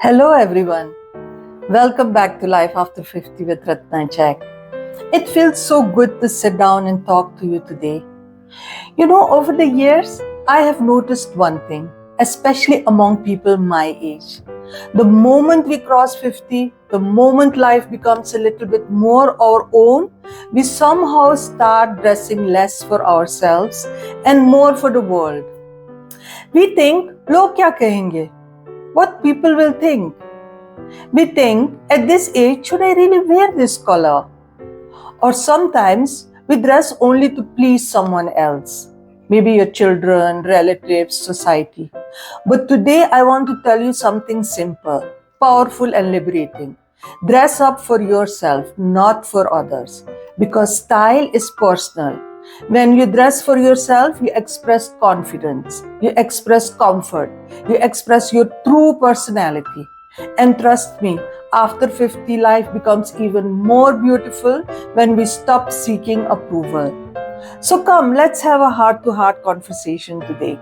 Hello, everyone. Welcome back to Life After 50 with Ratna Jack. It feels so good to sit down and talk to you today. Over the years, I have noticed one thing, especially among people my age. The moment we cross 50, the moment life becomes a little bit more our own, we somehow start dressing less for ourselves and more for the world. We think, log kya kahenge? What people will think? We think, at this age, should I really wear this color? Or sometimes we dress only to please someone else, maybe your children, relatives, society. But today I want to tell you something simple, powerful, and liberating. Dress up for yourself, not for others, because style is personal. When you dress for yourself, you express confidence, you express comfort, you express your true personality. And trust me, after 50, life becomes even more beautiful when we stop seeking approval. So come, let's have a heart-to-heart conversation today.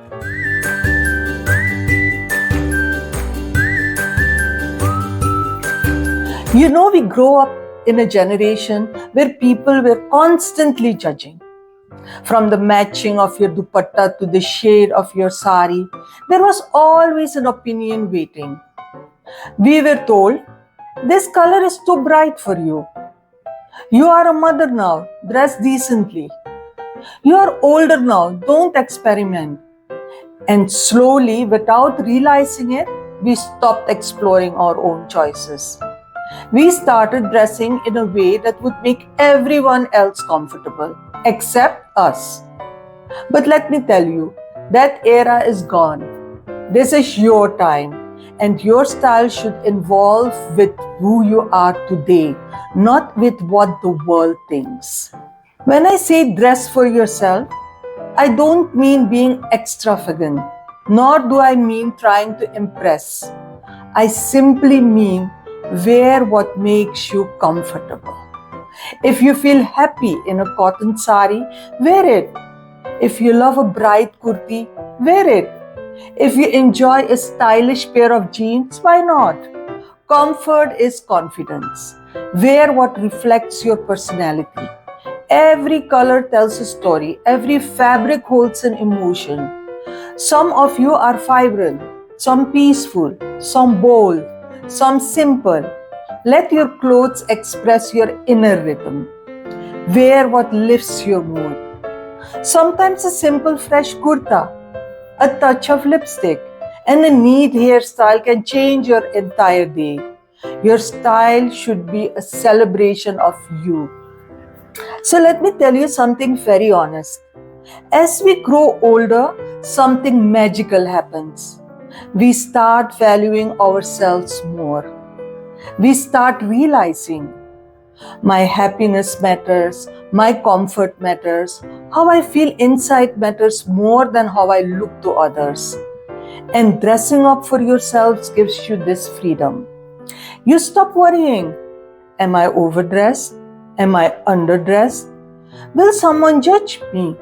We grow up in a generation where people were constantly judging. From the matching of your dupatta to the shade of your sari, there was always an opinion waiting. We were told, this color is too bright for you. You are a mother now, dress decently. You are older now, don't experiment. And slowly, without realizing it, we stopped exploring our own choices. We started dressing in a way that would make everyone else comfortable, except us. But let me tell you, that era is gone. This is your time, and your style should evolve with who you are today, not with what the world thinks. When I say dress for yourself, I don't mean being extravagant, nor do I mean trying to impress. I simply mean wear what makes you comfortable. If you feel happy in a cotton sari, wear it. If you love a bright kurti, wear it. If you enjoy a stylish pair of jeans, why not? Comfort is confidence. Wear what reflects your personality. Every color tells a story. Every fabric holds an emotion. Some of you are vibrant, some peaceful, some bold, some simple. Let your clothes express your inner rhythm. Wear what lifts your mood. Sometimes a simple fresh kurta, a touch of lipstick, and a neat hairstyle can change your entire day. Your style should be a celebration of you. So let me tell you something very honest. As we grow older, something magical happens. We start valuing ourselves more. We start realizing my happiness matters, my comfort matters, how I feel inside matters more than how I look to others. And dressing up for yourselves gives you this freedom. You stop worrying. Am I overdressed? Am I underdressed? Will someone judge me?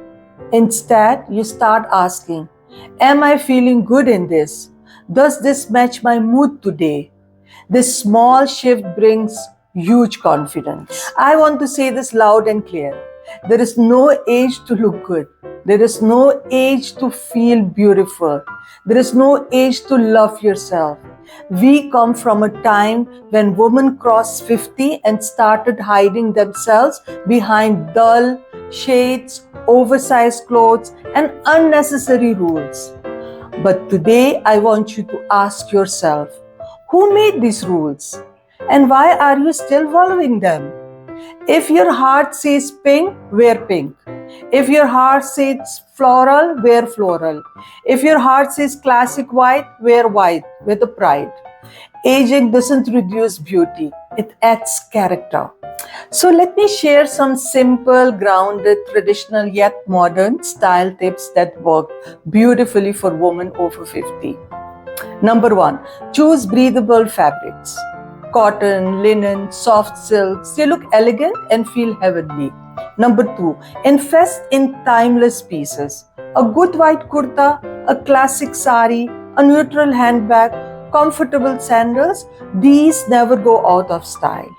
Instead, you start asking, am I feeling good in this? Does this match my mood today? This small shift brings huge confidence. I want to say this loud and clear. There is no age to look good. There is no age to feel beautiful. There is no age to love yourself. We come from a time when women crossed 50 and started hiding themselves behind dull shades, oversized clothes, and unnecessary rules. But today, I want you to ask yourself, who made these rules? And why are you still following them? If your heart says pink, wear pink. If your heart says floral, wear floral. If your heart says classic white, wear white with a pride. Aging doesn't reduce beauty, it adds character. So let me share some simple, grounded, traditional yet modern style tips that work beautifully for women over 50. Number 1, choose breathable fabrics. Cotton, linen, soft silks, they look elegant and feel heavenly. Number 2, invest in timeless pieces. A good white kurta, a classic sari, a neutral handbag, comfortable sandals, these never go out of style.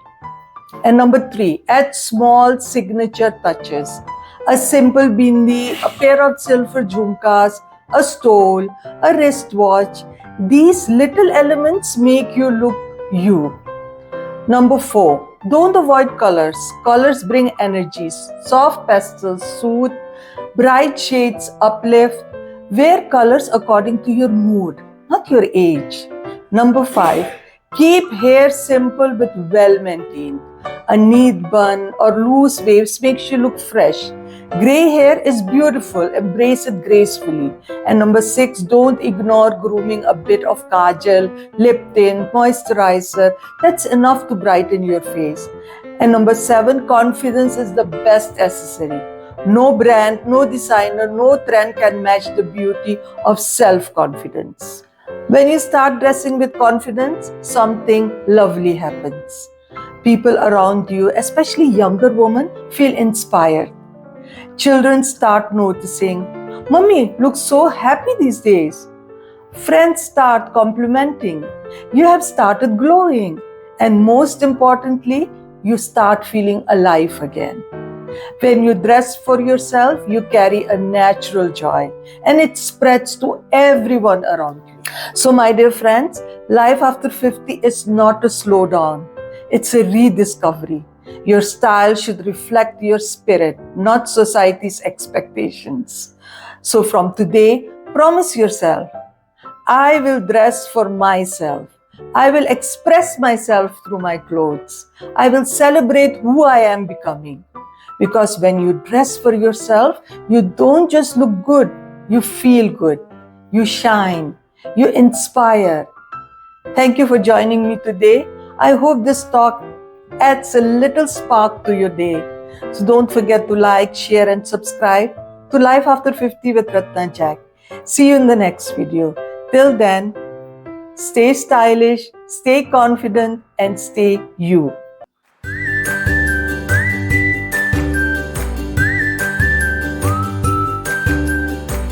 And number 3, add small signature touches. A simple bindi, a pair of silver jhumkas, a stole, a wristwatch. These little elements make you look you. Number 4, don't avoid colors. Colors bring energies. Soft pastels soothe, bright shades uplift. Wear colors according to your mood, not your age. Number 5, keep hair simple but well maintained. A neat bun or loose waves makes you look fresh. Grey hair is beautiful, embrace it gracefully. And number 6, don't ignore grooming. A bit of kajal, lip tint, moisturizer. That's enough to brighten your face. And number 7, confidence is the best accessory. No brand, no designer, no trend can match the beauty of self-confidence. When you start dressing with confidence, something lovely happens. People around you, especially younger women, feel inspired. Children start noticing, "Mummy looks so happy these days." Friends start complimenting. You have started glowing. And most importantly, you start feeling alive again. When you dress for yourself, you carry a natural joy and it spreads to everyone around you. So, my dear friends, life after 50 is not a slowdown. It's a rediscovery. Your style should reflect your spirit, not society's expectations. So from today, promise yourself, I will dress for myself. I will express myself through my clothes. I will celebrate who I am becoming. Because when you dress for yourself, you don't just look good, you feel good, you shine, you inspire. Thank you for joining me today. I hope this talk adds a little spark to your day. So don't forget to like, share and subscribe to Life After 50 with Ratna Jack. See you in the next video. Till then, stay stylish, stay confident and stay you.